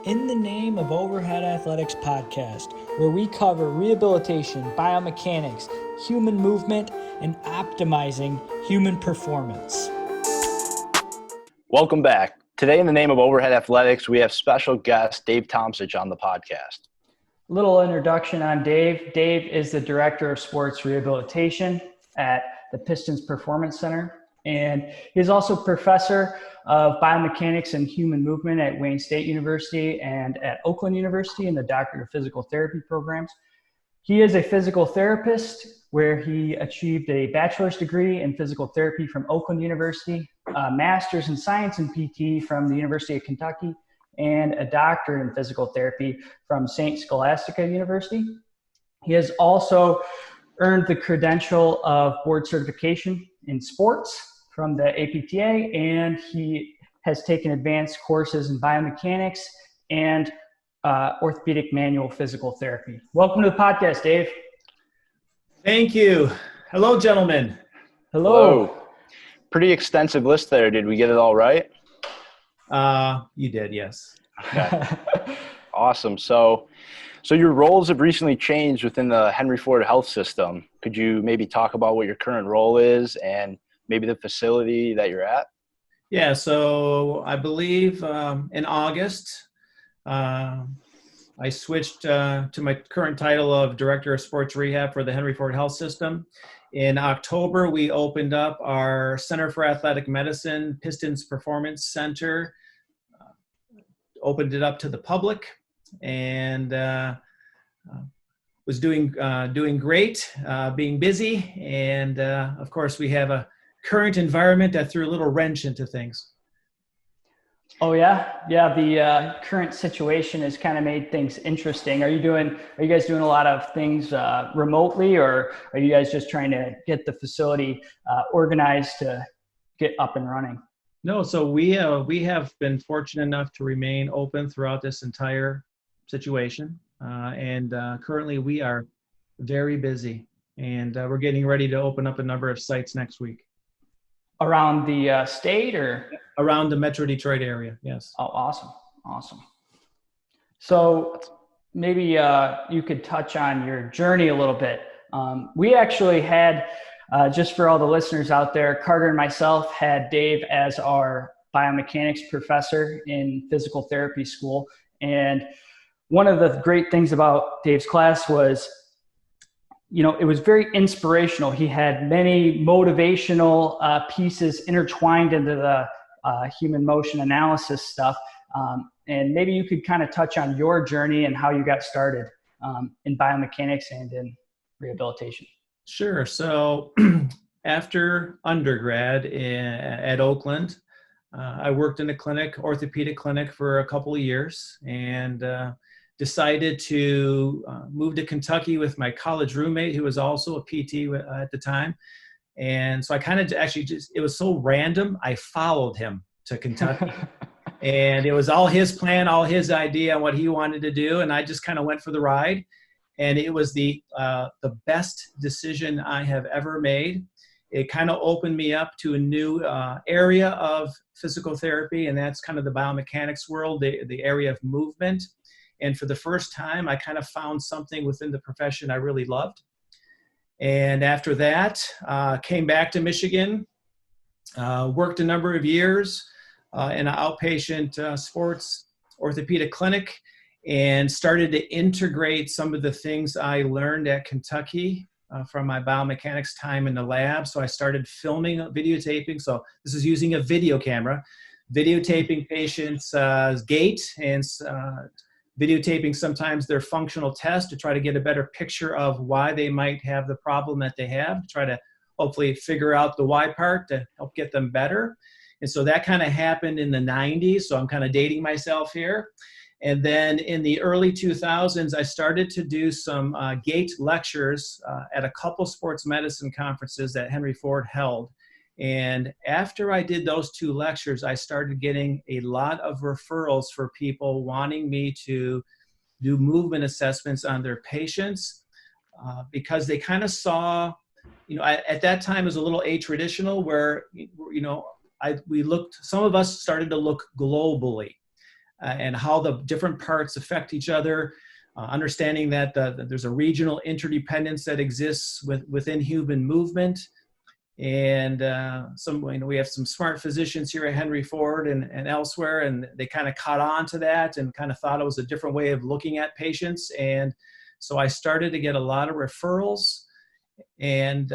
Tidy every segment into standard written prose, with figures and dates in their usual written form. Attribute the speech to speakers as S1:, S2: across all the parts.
S1: In the Name of Overhead Athletics podcast, where we cover rehabilitation, biomechanics, human movement, and optimizing human performance.
S2: Welcome back. Today in the Name of Overhead Athletics, we have special guest Dave Tomsich on the podcast.
S1: Little introduction on Dave. Dave is the Director of Sports Rehabilitation at the Pistons Performance Center, and he's also professor of biomechanics and human movement at Wayne State University and at Oakland University in the Doctorate of Physical Therapy programs. He is a physical therapist where he achieved a bachelor's degree in physical therapy from Oakland University, a master's in science and PT from the University of Kentucky, and a doctorate in physical therapy from St. Scholastica University. He has also earned the credential of board certification in sports from the APTA, and he has taken advanced courses in biomechanics and orthopedic manual physical therapy. Welcome to the podcast, Dave.
S3: Thank you. Hello, gentlemen.
S1: Hello.
S2: Pretty extensive list there. Did we get it all right?
S3: You did, yes.
S2: Okay. Awesome. So your roles have recently changed within the Henry Ford Health System. Could you maybe talk about what your current role is and maybe the facility that you're at?
S3: Yeah, so I believe in August, I switched to my current title of Director of Sports Rehab for the Henry Ford Health System. In October, we opened up our Center for Athletic Medicine, Pistons Performance Center, opened it up to the public, and was doing great, being busy, and of course we have a current environment that threw a little wrench into things.
S1: Oh yeah. The current situation has kind of made things interesting. Are you guys doing a lot of things remotely, or are you guys just trying to get the facility organized to get up and running?
S3: No, so we have been fortunate enough to remain open throughout this entire situation, and currently we are very busy, and we're getting ready to open up a number of sites next week.
S1: Around the state or?
S3: Around the Metro Detroit area, yes.
S1: Oh, awesome. So maybe you could touch on your journey a little bit. We actually had, just for all the listeners out there, Carter and myself had Dave as our biomechanics professor in physical therapy school. And one of the great things about Dave's class was, it was very inspirational. He had many motivational pieces intertwined into the human motion analysis stuff. And maybe you could kind of touch on your journey and how you got started in biomechanics and in rehabilitation.
S3: Sure. So after undergrad at Oakland, I worked in a orthopedic clinic for a couple of years, and decided to move to Kentucky with my college roommate, who was also a PT at the time. And so I kind of it was so random, I followed him to Kentucky. And it was all his plan, all his idea on what he wanted to do. And I just kind of went for the ride. And it was the best decision I have ever made. It kind of opened me up to a new area of physical therapy, and that's kind of the biomechanics world, the area of movement. And for the first time, I kind of found something within the profession I really loved. And after that, came back to Michigan, worked a number of years in an outpatient sports orthopedic clinic, and started to integrate some of the things I learned at Kentucky from my biomechanics time in the lab. So I started filming, videotaping. So this is using a video camera, videotaping patients' gait and videotaping sometimes their functional test to try to get a better picture of why they might have the problem that they have, to try to hopefully figure out the why part to help get them better. And so that kind of happened in the 90s. So I'm kind of dating myself here. And then in the early 2000s, I started to do some gait lectures at a couple sports medicine conferences that Henry Ford held. And after I did those two lectures, I started getting a lot of referrals for people wanting me to do movement assessments on their patients because they kind of saw, at that time it was a little atraditional where, some of us started to look globally. and how the different parts affect each other, understanding that there's a regional interdependence that exists within human movement. And we have some smart physicians here at Henry Ford and elsewhere, and they kind of caught on to that and kind of thought it was a different way of looking at patients. And so I started to get a lot of referrals, and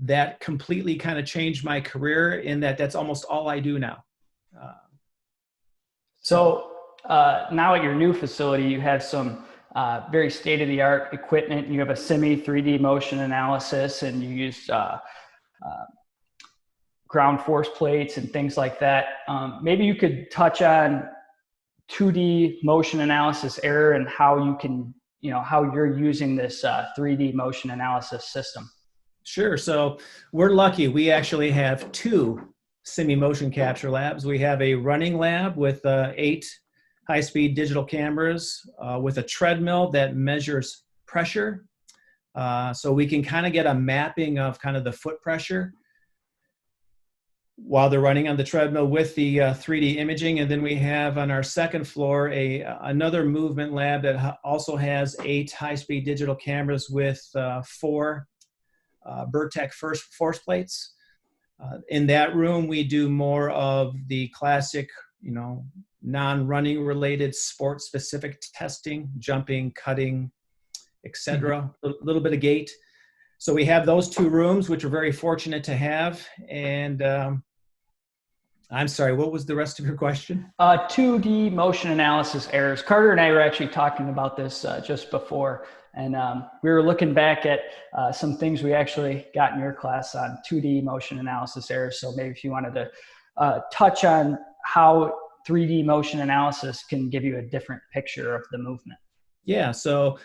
S3: that completely kind of changed my career in that's almost all I do now.
S1: So now at your new facility, you have some very state-of-the-art equipment. You have a semi 3D motion analysis, and you use ground force plates and things like that. Maybe you could touch on 2D motion analysis error and how you can, how you're using this 3D motion analysis system.
S3: Sure. So we're lucky. We actually have 2 semi-motion capture labs. We have a running lab with 8 high-speed digital cameras with a treadmill that measures pressure. So we can kind of get a mapping of kind of the foot pressure while they're running on the treadmill with the 3D imaging. And then we have on our second floor another movement lab that also has 8 high-speed digital cameras with 4 Bertec force plates. In that room, we do more of the classic, non-running related sport-specific testing, jumping, cutting, etc. A little bit of gait. So we have those 2 rooms, which we're very fortunate to have. And I'm sorry, what was the rest of your question?
S1: 2D motion analysis errors. Carter and I were actually talking about this just before. And we were looking back at some things we actually got in your class on 2D motion analysis errors. So maybe if you wanted to touch on how 3D motion analysis can give you a different picture of the movement.
S3: Yeah. So,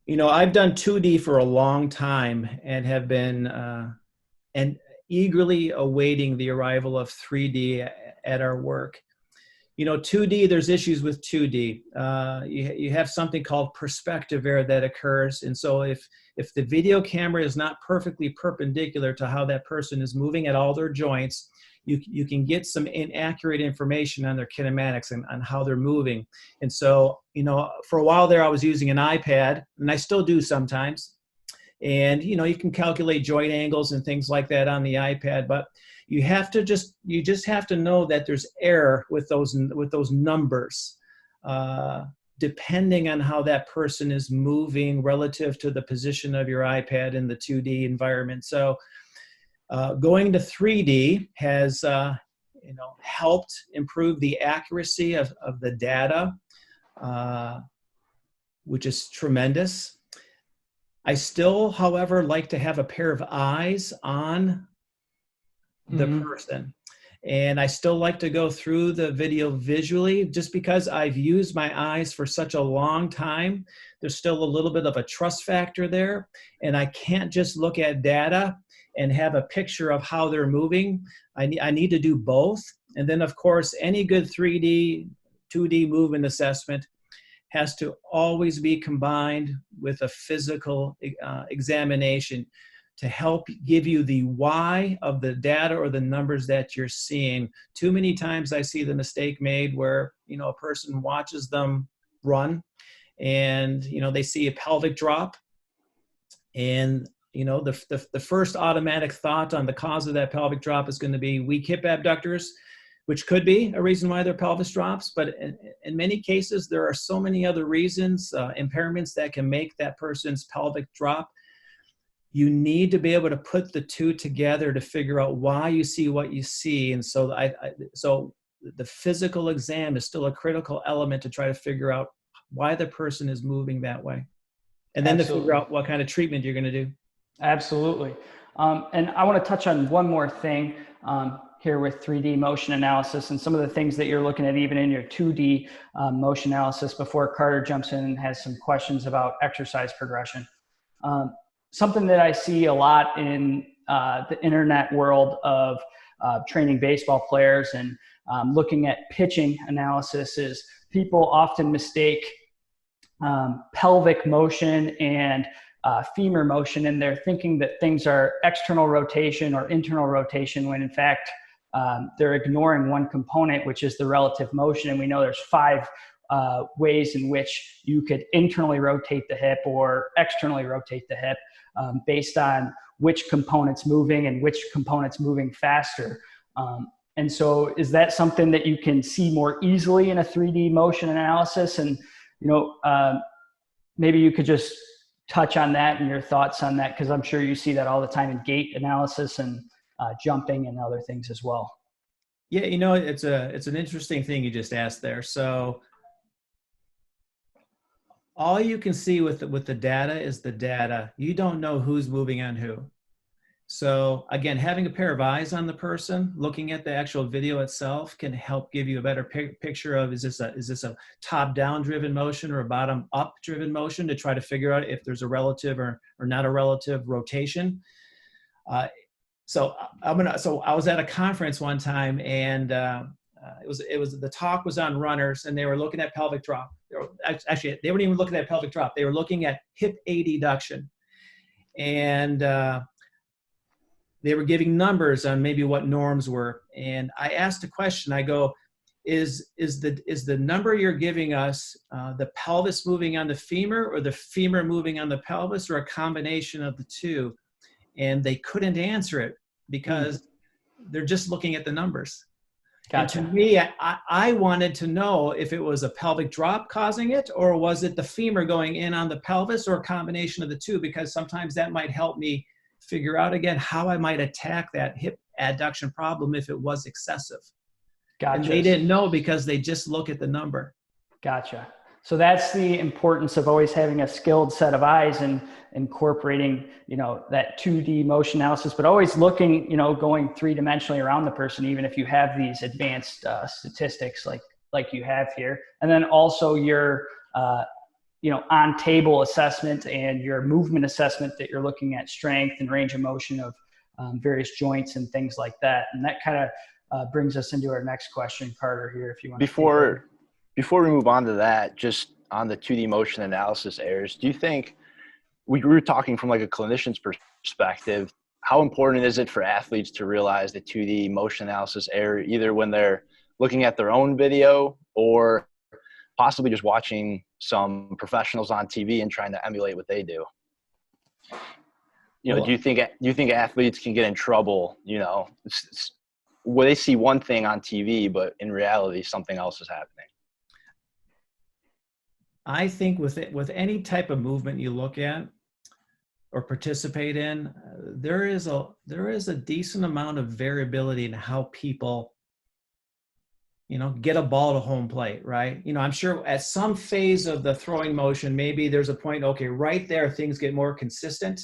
S3: I've done 2D for a long time and have been and eagerly awaiting the arrival of 3D at our work. 2D, there's issues with 2D. You have something called perspective error that occurs. And so if the video camera is not perfectly perpendicular to how that person is moving at all their joints, you can get some inaccurate information on their kinematics and on how they're moving. And so, for a while there, I was using an iPad, and I still do sometimes. And, you can calculate joint angles and things like that on the iPad, but you just have to know that there's error with those numbers, depending on how that person is moving relative to the position of your iPad in the 2D environment. So going to 3D has helped improve the accuracy of the data, which is tremendous. I still, however, like to have a pair of eyes on the person. And I still like to go through the video visually, just because I've used my eyes for such a long time. There's still a little bit of a trust factor there. And I can't just look at data and have a picture of how they're moving. I need to do both. And then, of course, any good 3D, 2D movement assessment has to always be combined with a physical examination to help give you the why of the data or the numbers that you're seeing. Too many times I see the mistake made where, a person watches them run and, they see a pelvic drop, and, the first automatic thought on the cause of that pelvic drop is going to be weak hip abductors, which could be a reason why their pelvis drops. But in many cases, there are so many other reasons, impairments that can make that person's pelvic drop. You need to be able to put the 2 together to figure out why you see what you see. And so so the physical exam is still a critical element to try to figure out why the person is moving that way. And then to figure out what kind of treatment you're going to do.
S1: Absolutely. And I want to touch on one more thing here with 3D motion analysis and some of the things that you're looking at even in your 2D motion analysis before Carter jumps in and has some questions about exercise progression. Something that I see a lot in the internet world of training baseball players and looking at pitching analysis is people often mistake pelvic motion and femur motion, and they're thinking that things are external rotation or internal rotation when in fact they're ignoring one component, which is the relative motion. And we know there's 5 ways in which you could internally rotate the hip or externally rotate the hip based on which component's moving and which component's moving faster. And so is that something that you can see more easily in a 3D motion analysis? And, maybe you could just touch on that and your thoughts on that, because I'm sure you see that all the time in gait analysis and jumping and other things as well.
S3: Yeah, it's an interesting thing you just asked there. So all you can see with the data is the data. You don't know who's moving on who. So again, having a pair of eyes on the person, looking at the actual video itself can help give you a better picture of, is this a top-down driven motion or a bottom-up driven motion, to try to figure out if there's a relative or not a relative rotation. So I was at a conference one time, and the talk was on runners, and they were looking at pelvic drop. Actually, they weren't even looking at pelvic drop. They were looking at hip adduction, and they were giving numbers on maybe what norms were. And I asked a question. I go, is the number you're giving us the pelvis moving on the femur, or the femur moving on the pelvis, or a combination of the two? And they couldn't answer it because they're just looking at the numbers. Gotcha. And to me, I wanted to know if it was a pelvic drop causing it, or was it the femur going in on the pelvis, or a combination of the two, because sometimes that might help me figure out, again, how I might attack that hip adduction problem if it was excessive. Gotcha. And they didn't know because they just look at the number.
S1: Gotcha. So that's the importance of always having a skilled set of eyes and incorporating, that 2D motion analysis, but always looking, going 3-dimensionally around the person, even if you have these advanced statistics like you have here. And then also your, on table assessment and your movement assessment, that you're looking at strength and range of motion of various joints and things like that. And that kind of brings us into our next question, Carter, here, if you want
S2: Before we move on to that, just on the 2D motion analysis errors, do you think, we were talking from like a clinician's perspective, how important is it for athletes to realize the 2D motion analysis error, either when they're looking at their own video or possibly just watching some professionals on TV and trying to emulate what they do? Do you think athletes can get in trouble, where they see one thing on TV, but in reality, something else is happening?
S3: I think with any type of movement you look at or participate in, there is a decent amount of variability in how people, get a ball to home plate, right? I'm sure at some phase of the throwing motion, maybe there's a point, okay, right there, things get more consistent.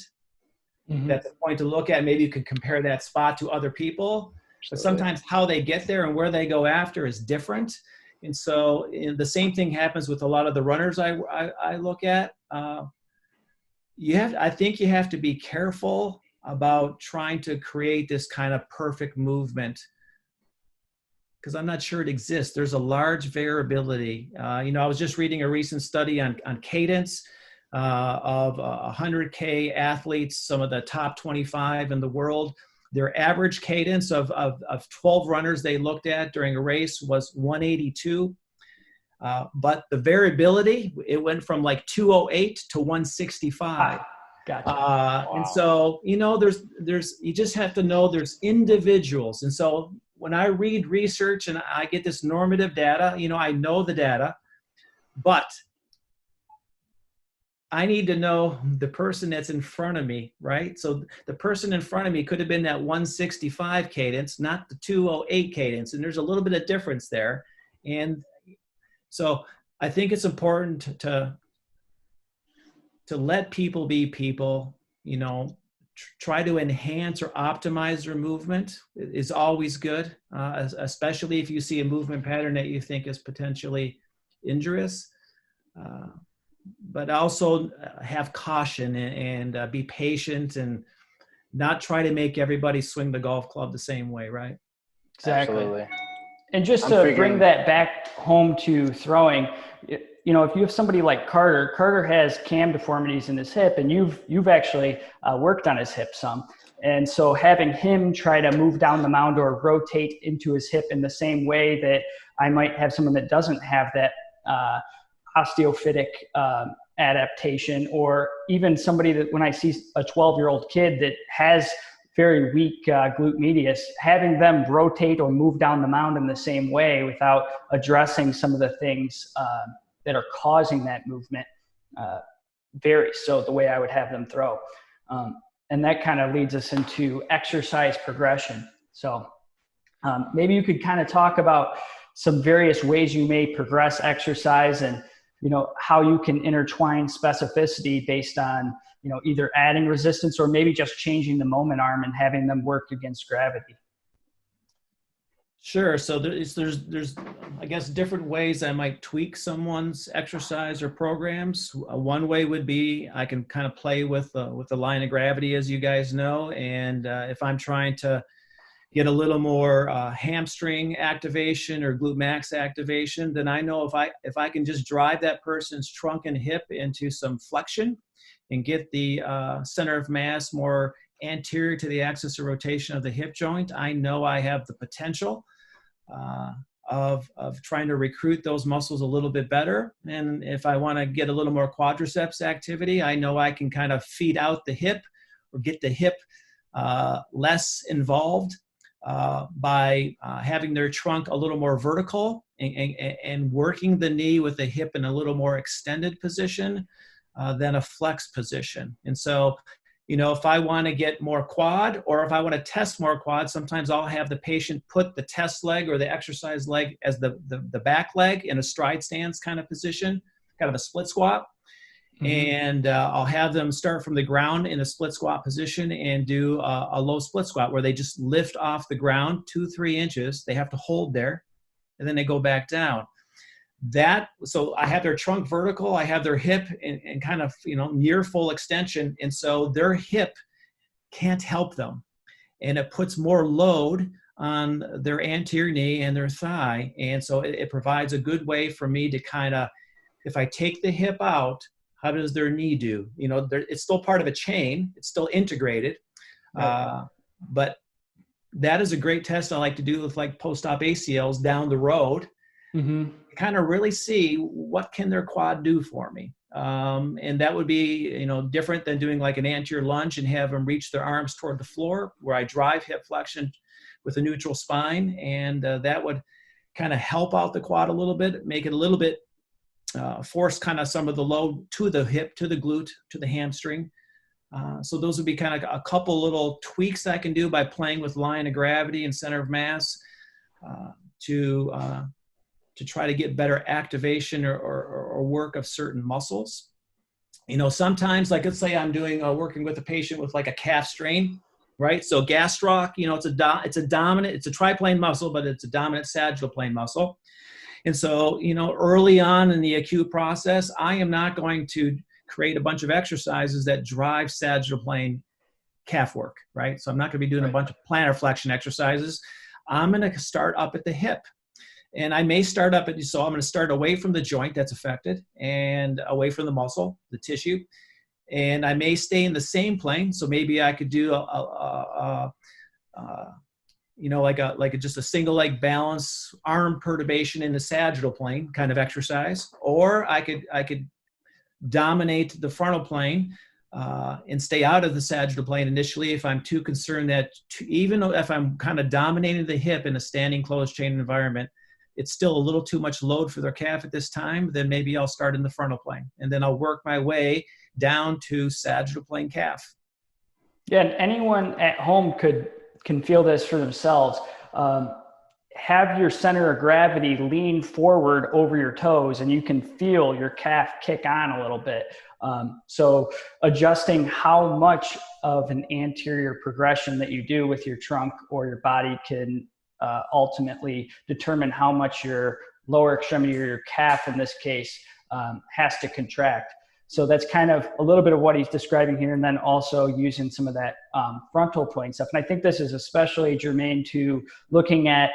S3: Mm-hmm. That's a point to look at. Maybe you can compare that spot to other people, but sometimes how they get there and where they go after is different. And so the same thing happens with a lot of the runners I look at. I think you have to be careful about trying to create this kind of perfect movement, because I'm not sure it exists. There's a large variability. I was just reading a recent study on cadence of 100K athletes, some of the top 25 in the world. Their average cadence of 12 runners they looked at during a race was 182. But the variability, it went from like 208 to 165.
S1: Gotcha.
S3: Wow. And so, you just have to know there's individuals. And so when I read research and I get this normative data, I know the data, but I need to know the person that's in front of me, right? So the person in front of me could have been that 165 cadence, not the 208 cadence. And there's a little bit of difference there. And so I think it's important to let people be people, try to enhance or optimize their movement is always good, especially if you see a movement pattern that you think is potentially injurious. But also have caution and be patient and not try to make everybody swing the golf club the same way, right?
S1: Exactly.
S2: Absolutely.
S1: And just to bring that back home to throwing, if you have somebody like Carter has cam deformities in his hip, and you've actually worked on his hip some. And so having him try to move down the mound or rotate into his hip in the same way that I might have someone that doesn't have that osteophytic adaptation, or even somebody that when I see a 12-year-old kid that has very weak glute medius, having them rotate or move down the mound in the same way without addressing some of the things that are causing that movement varies. So the way I would have them throw. And that kind of leads us into exercise progression. So maybe you could kind of talk about some various ways you may progress exercise, and how you can intertwine specificity based on either adding resistance or maybe just changing the moment arm and having them work against gravity.
S3: Sure. So there's I guess different ways I might tweak someone's exercise or programs. One way would be I can kind of play with the line of gravity, as you guys know, and if I'm trying to get a little more hamstring activation or glute max activation, then I know if I can just drive that person's trunk and hip into some flexion and get the center of mass more anterior to the axis of rotation of the hip joint, I know I have the potential of trying to recruit those muscles a little bit better. And if I want to get a little more quadriceps activity, I know I can kind of feed out the hip or get the hip less involved by having their trunk a little more vertical and working the knee with the hip in a little more extended position than a flex position. And so, if I want to get more quad, or if I want to test more quad, sometimes I'll have the patient put the test leg or the exercise leg as the back leg in a stride stance kind of position, kind of a split squat. Mm-hmm. And I'll have them start from the ground in a split squat position and do a low split squat where they just lift off the ground 2-3 inches. They have to hold there, and then they go back down. So I have their trunk vertical, I have their hip in kind of, near full extension. And so their hip can't help them. And it puts more load on their anterior knee and their thigh. And so it provides a good way for me to kind of, if I take the hip out, how does their knee do? It's still part of a chain. It's still integrated. Right. But that is a great test I like to do with like post-op ACLs down the road. Mm-hmm. Kind of really see what can their quad do for me. And that would be, different than doing like an anterior lunge and have them reach their arms toward the floor, where I drive hip flexion with a neutral spine. And that would kind of help out the quad a little bit, make it a little bit, force kind of some of the load to the hip, to the glute, to the hamstring. So those would be kind of a couple little tweaks I can do by playing with line of gravity and center of mass to try to get better activation or work of certain muscles. Sometimes, like let's say I'm doing working with a patient with like a calf strain, right? So gastroc, it's a triplane muscle, but it's a dominant sagittal plane muscle. And so, early on in the acute process, I am not going to create a bunch of exercises that drive sagittal plane calf work, right? So I'm not going to be doing a bunch of plantar flexion exercises. I'm going to start up at the hip. And I may start up so I'm going to start away from the joint that's affected and away from the muscle, the tissue. And I may stay in the same plane. So maybe I could do just a single leg balance, arm perturbation in the sagittal plane kind of exercise. Or I could dominate the frontal plane and stay out of the sagittal plane initially if I'm too concerned that even if I'm kind of dominating the hip in a standing closed chain environment, it's still a little too much load for their calf at this time, then maybe I'll start in the frontal plane. And then I'll work my way down to sagittal plane calf.
S1: Yeah, and anyone at home can feel this for themselves. Have your center of gravity lean forward over your toes, and you can feel your calf kick on a little bit. So adjusting how much of an anterior progression that you do with your trunk or your body can ultimately determine how much your lower extremity or your calf in this case has to contract. So that's kind of a little bit of what he's describing here, and then also using some of that frontal plane stuff. And I think this is especially germane to looking at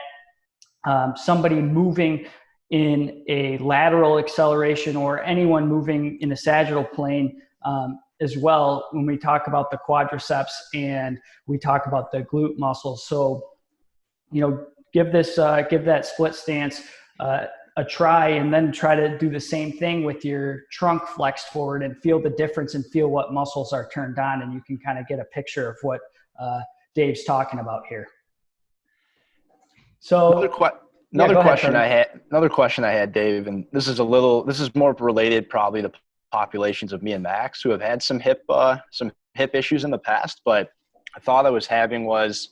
S1: somebody moving in a lateral acceleration or anyone moving in a sagittal plane. as well when we talk about the quadriceps and we talk about the glute muscles. So, give that split stance a try, and then try to do the same thing with your trunk flexed forward and feel the difference and feel what muscles are turned on. And you can kind of get a picture of what Dave's talking about here. So
S2: another question I had, Dave, and this is more related probably to populations of me and Max who have had some hip issues in the past, but a thought I was having was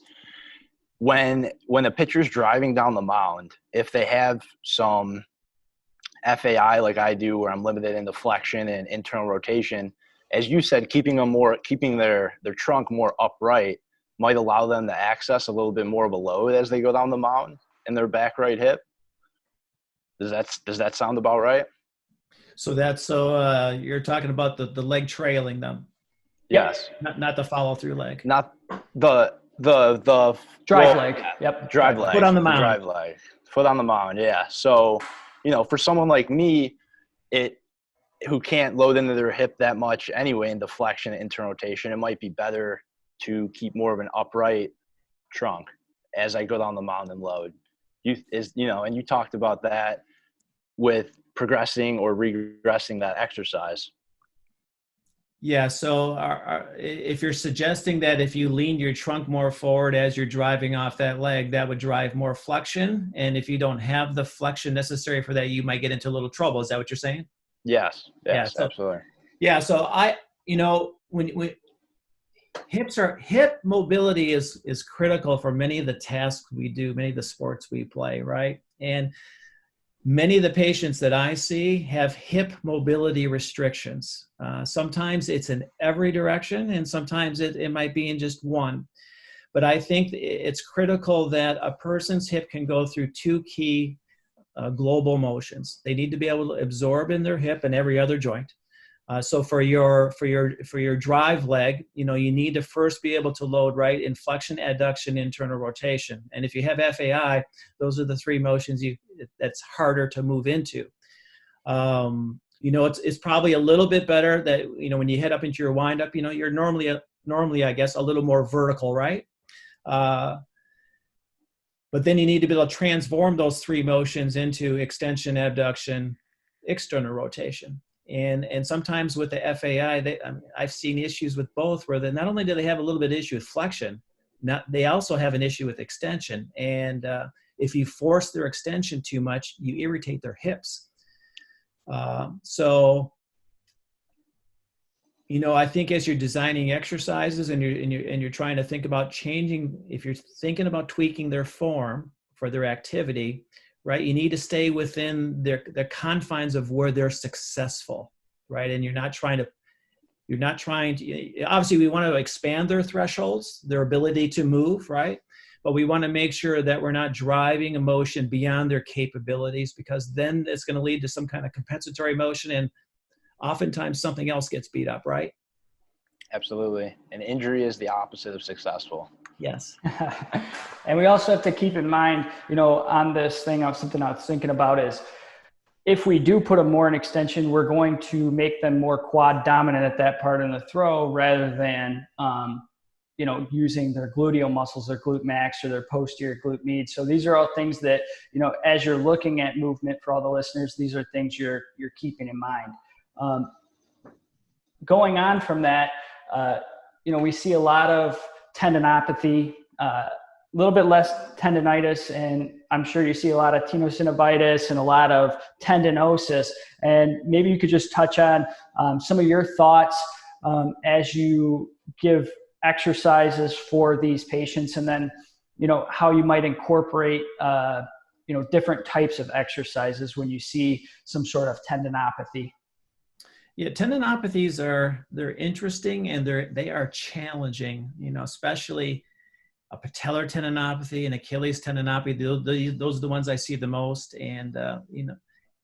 S2: when a pitcher's driving down the mound, if they have some FAI like I do, where I'm limited in the flexion and internal rotation, as you said, keeping their trunk more upright might allow them to access a little bit more of a load as they go down the mound in their back right hip. Does that sound about right?
S3: So you're talking about the leg trailing them.
S2: Yes.
S3: Not the follow through leg.
S2: Not the
S1: drive leg. Yep.
S2: Drive leg.
S3: Foot on the mound.
S2: Drive leg. Foot on the mound. Yeah. So, for someone like me, who can't load into their hip that much anyway in deflection and internal rotation, it might be better to keep more of an upright trunk as I go down the mound and load. And you talked about that with progressing or regressing that exercise.
S3: Yeah. So if you're suggesting that if you lean your trunk more forward as you're driving off that leg, that would drive more flexion. And if you don't have the flexion necessary for that, you might get into a little trouble. Is that what you're saying?
S2: Yes. Absolutely.
S3: Yeah. So when hip mobility is critical for many of the tasks we do, many of the sports we play, right? And many of the patients that I see have hip mobility restrictions. Sometimes it's in every direction, and sometimes it might be in just one. But I think it's critical that a person's hip can go through two key global motions. They need to be able to absorb in their hip and every other joint. So for your drive leg, you need to first be able to load right in flexion, adduction, internal rotation. And if you have FAI, those are the three motions that's harder to move into. It's probably a little bit better that when you head up into your windup, you're normally I guess a little more vertical, right? But then you need to be able to transform those three motions into extension, abduction, external rotation. And sometimes with the FAI, I've seen issues with both where not only do they have a little bit of issue with flexion, they also have an issue with extension. And if you force their extension too much, you irritate their hips. I think as you're designing exercises and you're trying to think about changing, if you're thinking about tweaking their form for their activity, right, you need to stay within the confines of where they're successful, right? And you're not trying to, obviously we want to expand their thresholds, their ability to move, right? But we want to make sure that we're not driving a motion beyond their capabilities, because then it's going to lead to some kind of compensatory motion, and oftentimes something else gets beat up, right?
S2: Absolutely. And injury is the opposite of successful.
S3: Yes.
S1: And we also have to keep in mind, on this thing, something I was thinking about is if we do put them more in extension, we're going to make them more quad dominant at that part in the throw rather than, using their gluteal muscles, their glute max or their posterior glute med. So these are all things that, as you're looking at movement for all the listeners, these are things you're keeping in mind. Going on from that, we see a lot of tendinopathy, a little bit less tendinitis, and I'm sure you see a lot of tenosynovitis and a lot of tendinosis. And maybe you could just touch on some of your thoughts as you give exercises for these patients, and then, how you might incorporate, different types of exercises when you see some sort of tendinopathy.
S3: Yeah, tendinopathies they're interesting and they are challenging, especially a patellar tendinopathy and Achilles tendinopathy. Those are the ones I see the most. And,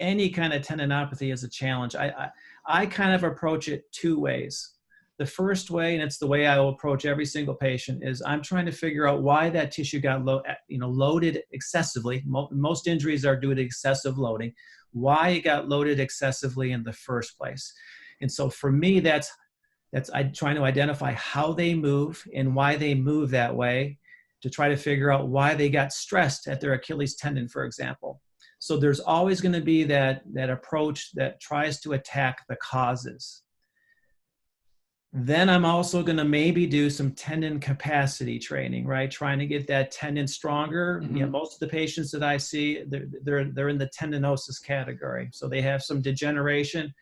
S3: any kind of tendinopathy is a challenge. I kind of approach it two ways. The first way, and it's the way I will approach every single patient, is I'm trying to figure out why that tissue got loaded excessively. Most injuries are due to excessive loading. Why it got loaded excessively in the first place. And so for me, that's I'm trying to identify how they move and why they move that way, to try to figure out why they got stressed at their Achilles tendon, for example. So there's always going to be that approach that tries to attack the causes. Then I'm also going to maybe do some tendon capacity training, right? Trying to get that tendon stronger.
S1: Mm-hmm.
S3: You know, most of the patients that I see, they're in the tendinosis category. So they have some degeneration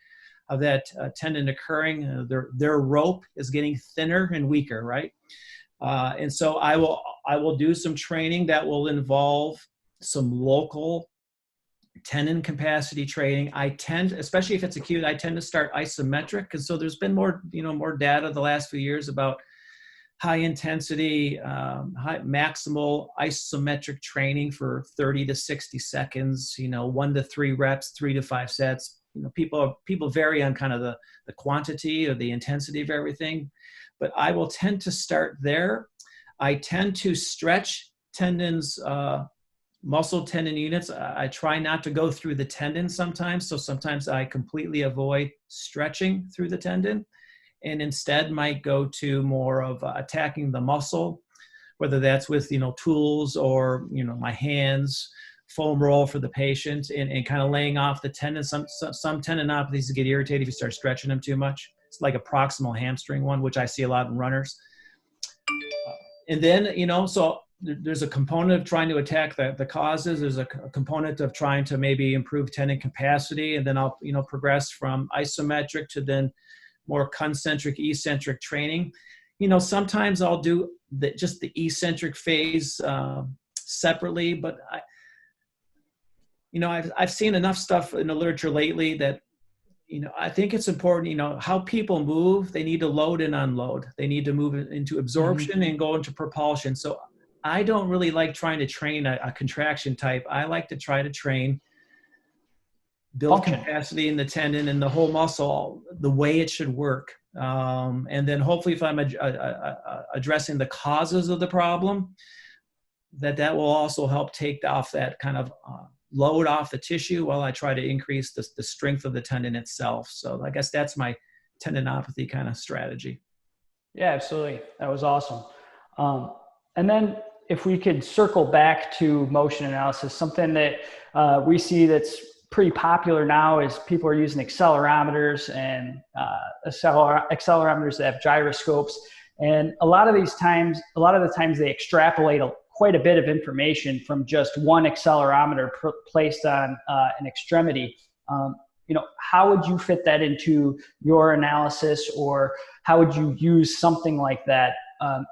S3: of that tendon occurring. Their rope is getting thinner and weaker, right? And so I will do some training that will involve some local tendon capacity training. I tend, especially if it's acute, I tend to start isometric. And so there's been more data the last few years about high intensity, high maximal isometric training for 30 to 60 seconds, 1 to 3 reps, 3 to 5 sets. People vary on kind of the quantity or the intensity of everything, but I will tend to start there. I tend to stretch tendons, muscle tendon units. I try not to go through the tendon sometimes. So sometimes I completely avoid stretching through the tendon and instead might go to more of attacking the muscle, whether that's with, tools or, my hands, foam roll for the patient and kind of laying off the tendon. Some tendinopathies get irritated if you start stretching them too much. It's like a proximal hamstring one, which I see a lot in runners. And then, so there's a component of trying to attack the causes. There's a component of trying to maybe improve tendon capacity. And then I'll, progress from isometric to then more concentric, eccentric training. Sometimes I'll do just the eccentric phase separately, but I've seen enough stuff in the literature lately that, I think it's important, how people move, they need to load and unload. They need to move into absorption and go into propulsion. So I don't really like trying to train a contraction type. I like to try to build
S1: function,
S3: capacity in the tendon and the whole muscle the way it should work. And then hopefully if I'm addressing the causes of the problem, that will also help take off that kind of load off the tissue while I try to increase the strength of the tendon itself. So I guess that's my tendinopathy kind of strategy.
S1: Yeah, absolutely. That was awesome. And then if we could circle back to motion analysis, something that we see that's pretty popular now is people are using accelerometers and accelerometers that have gyroscopes. And a lot of the times they extrapolate quite a bit of information from just one accelerometer placed on an extremity. How would you fit that into your analysis, or how would you use something like that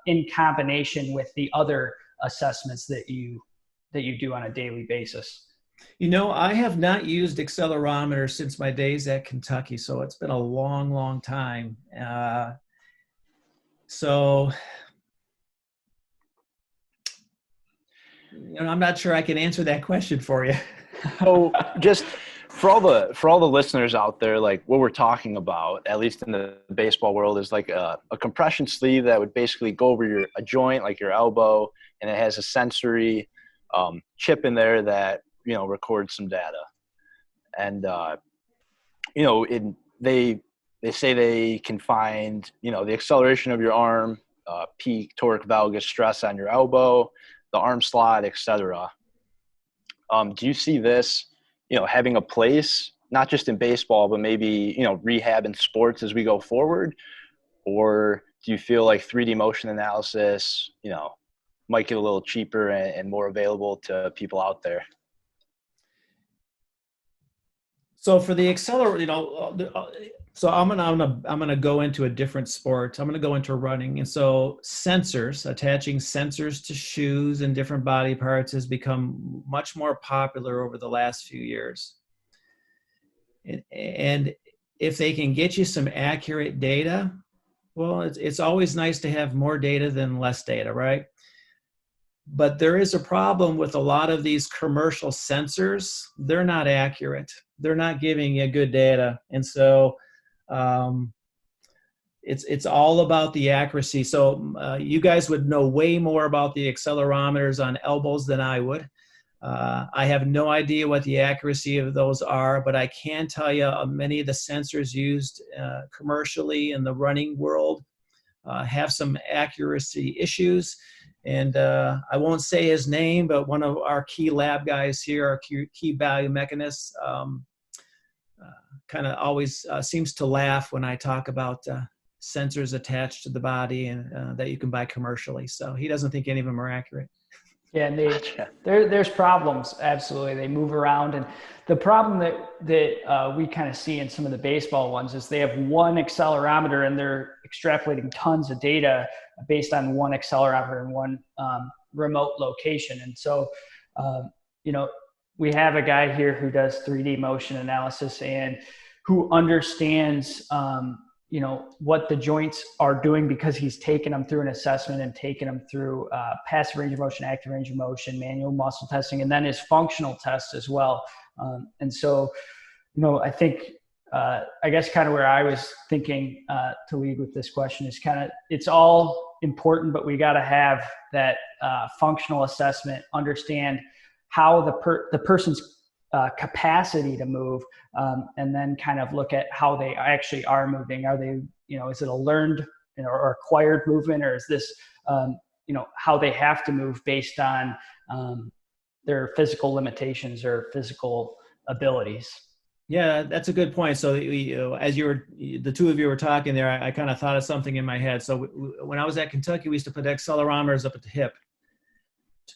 S1: in combination with the other assessments that you do on a daily basis?
S3: I have not used accelerometers since my days at Kentucky, so it's been a long, long time. I'm not sure I can answer that question for you.
S2: So just for all the listeners out there, like what we're talking about, at least in the baseball world, is like a compression sleeve that would basically go over a joint, like your elbow, and it has a sensory chip in there that, records some data. And, they say they can find, the acceleration of your arm, peak torque valgus stress on your elbow, the arm slot, etc. Do you see this, having a place, not just in baseball, but maybe, rehab in sports as we go forward? Or do you feel like 3D motion analysis, might get a little cheaper and more available to people out there?
S3: So for the accelerator, so I'm gonna go into a different sport. I'm gonna go into running, and so attaching sensors to shoes and different body parts has become much more popular over the last few years. And if they can get you some accurate data, well, it's always nice to have more data than less data, right? But there is a problem with a lot of these commercial sensors. They're not accurate. They're not giving you good data. And so it's all about the accuracy. So you guys would know way more about the accelerometers on elbows than I would. I have no idea what the accuracy of those are, but I can tell you many of the sensors used commercially in the running world have some accuracy issues. And I won't say his name, but one of our key lab guys here, our key biomechanics, kind of always seems to laugh when I talk about sensors attached to the body and that you can buy commercially. So he doesn't think any of them are accurate.
S1: Yeah, and there's problems. Absolutely, they move around, and the problem that we kind of see in some of the baseball ones is they have one accelerometer and they're extrapolating tons of data based on one accelerometer in one remote location. And so, we have a guy here who does 3D motion analysis and who understands what the joints are doing because he's taken them through an assessment and taken them through passive range of motion, active range of motion, manual muscle testing, and then his functional tests as well. And so, I think, I guess kind of where I was thinking to lead with this question is kind of, it's all important, but we got to have that functional assessment, understand how the person's capacity to move, and then kind of look at how they actually are moving. Are they, is it a learned or acquired movement, or is this, how they have to move based on their physical limitations or physical abilities?
S3: Yeah, that's a good point. So as the two of you were talking there, I kind of thought of something in my head. So when I was at Kentucky, we used to put accelerometers up at the hip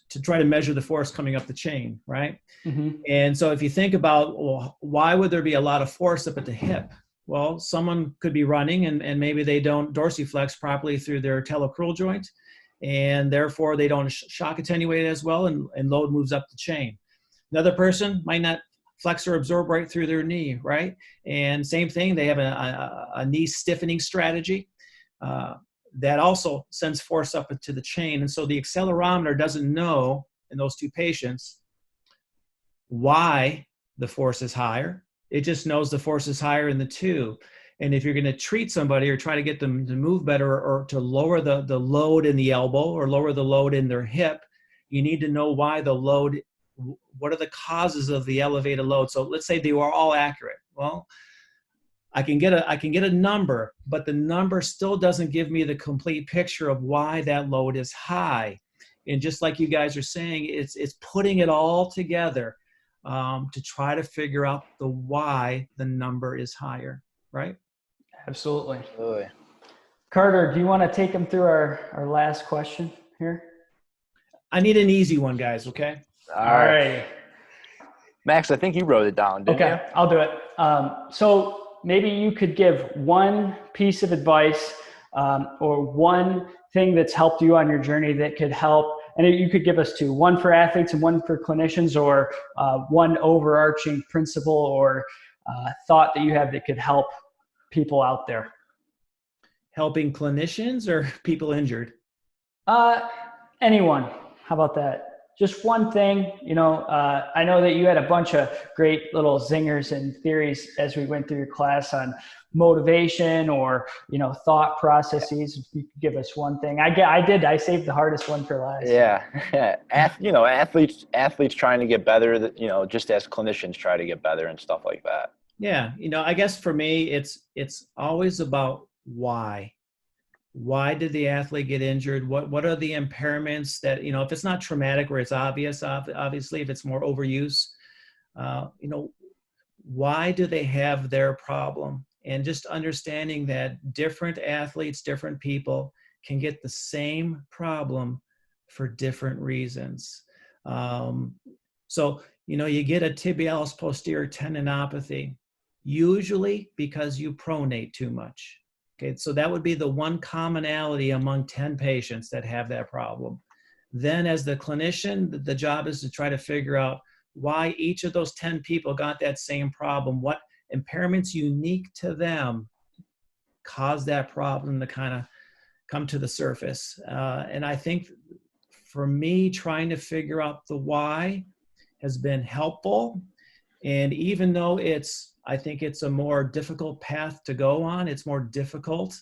S3: to try to measure the force coming up the chain, right? Mm-hmm. And so if you think about, well, why would there be a lot of force up at the hip? Well, someone could be running and maybe they don't dorsiflex properly through their talocrural joint, and therefore they don't shock attenuate as well, and load moves up the chain. Another person might not flex or absorb right through their knee, right? And same thing, they have a knee stiffening strategy. That also sends force up into the chain. And so the accelerometer doesn't know in those two patients why the force is higher. It just knows the force is higher in the two. And if you're going to treat somebody or try to get them to move better or to lower the load in the elbow or lower the load in their hip, you need to know why the load, what are the causes of the elevated load. So let's say they were all accurate. Well, I can get a number, but the number still doesn't give me the complete picture of why that load is high. And just like you guys are saying, it's putting it all together to try to figure out the why the number is higher, right?
S1: Absolutely. Carter, do you want to take them through our last question here?
S3: I need an easy one, guys, okay?
S2: All right. Max, I think you wrote it down, didn't you?
S1: I'll do it. So maybe you could give one piece of advice or one thing that's helped you on your journey that could help. And you could give us two, one for athletes and one for clinicians, or one overarching principle or thought that you have that could help people out there.
S3: Helping clinicians or people injured?
S1: Anyone. How about that? Just one thing, I know that you had a bunch of great little zingers and theories as we went through your class on motivation or, thought processes. If you could give us one thing. I saved the hardest one for last.
S2: Yeah. Athletes trying to get better, just as clinicians try to get better and stuff like that.
S3: Yeah. I guess for me, it's always about why. Why did the athlete get injured? What are the impairments that, if it's not traumatic where it's obvious, obviously, if it's more overuse, why do they have their problem? And just understanding that different athletes, different people can get the same problem for different reasons. So, you get a tibialis posterior tendinopathy, usually because you pronate too much. Okay, so that would be the one commonality among 10 patients that have that problem. Then as the clinician, the job is to try to figure out why each of those 10 people got that same problem, what impairments unique to them caused that problem to kind of come to the surface. And I think for me, trying to figure out the why has been helpful. And even though I think it's a more difficult path to go on, it's more difficult.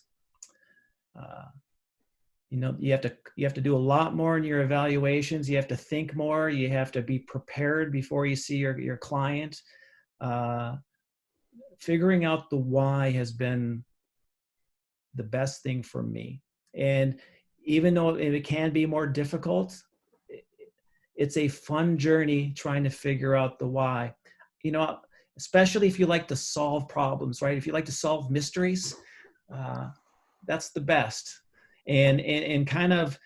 S3: you have to do a lot more in your evaluations. You have to think more. You have to be prepared before you see your client. Figuring out the why has been the best thing for me. And even though it can be more difficult, it's a fun journey trying to figure out the why. Especially if you like to solve problems, right? If you like to solve mysteries, that's the best. And kind of,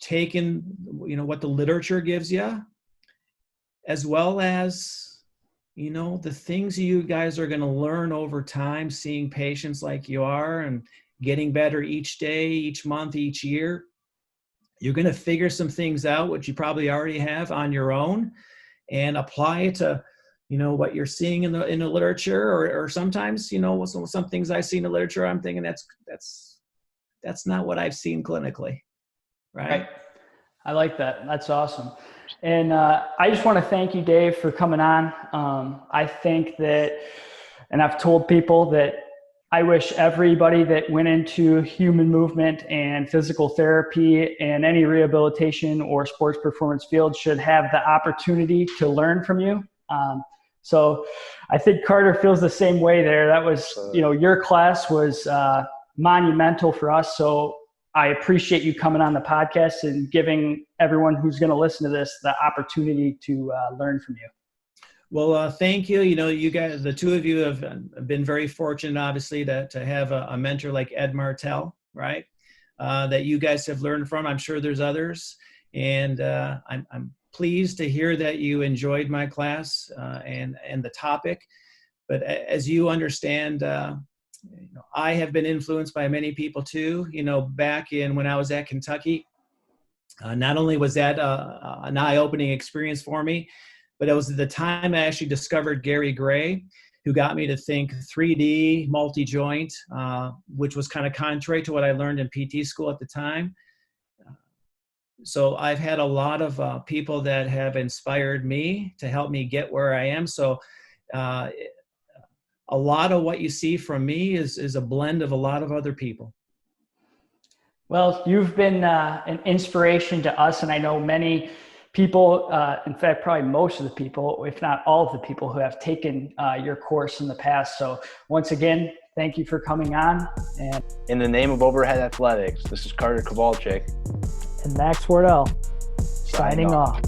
S3: taking, what the literature gives you, as well as, the things you guys are going to learn over time, seeing patients like you are and getting better each day, each month, each year. You're going to figure some things out, which you probably already have on your own, and apply it to, what you're seeing in the literature, or sometimes, some things I see in the literature, I'm thinking that's not what I've seen clinically. Right.
S1: I like that. That's awesome. And I just want to thank you, Dave, for coming on. I think that, and I've told people that I wish everybody that went into human movement and physical therapy and any rehabilitation or sports performance field should have the opportunity to learn from you. So I think Carter feels the same way there. That was, your class was monumental for us. So I appreciate you coming on the podcast and giving everyone who's going to listen to this the opportunity to learn from you.
S3: Well, thank you. You guys, the two of you have been very fortunate, obviously, to have a mentor like Ed Martell, right? That you guys have learned from. I'm sure there's others. And I'm pleased to hear that you enjoyed my class and the topic. But as you understand, I have been influenced by many people too. Back when I was at Kentucky, not only was that an eye-opening experience for me, but it was the time I actually discovered Gary Gray, who got me to think 3D multi-joint, which was kind of contrary to what I learned in PT school at the time. So I've had a lot of people that have inspired me to help me get where I am. So a lot of what you see from me is a blend of a lot of other people.
S1: Well, you've been an inspiration to us, and I know many people, in fact, probably most of the people, if not all of the people who have taken your course in the past. So once again, thank you for coming on. And
S2: in the name of Overhead Athletics, this is Carter Kowalczyk
S1: and Max Wardell signing off.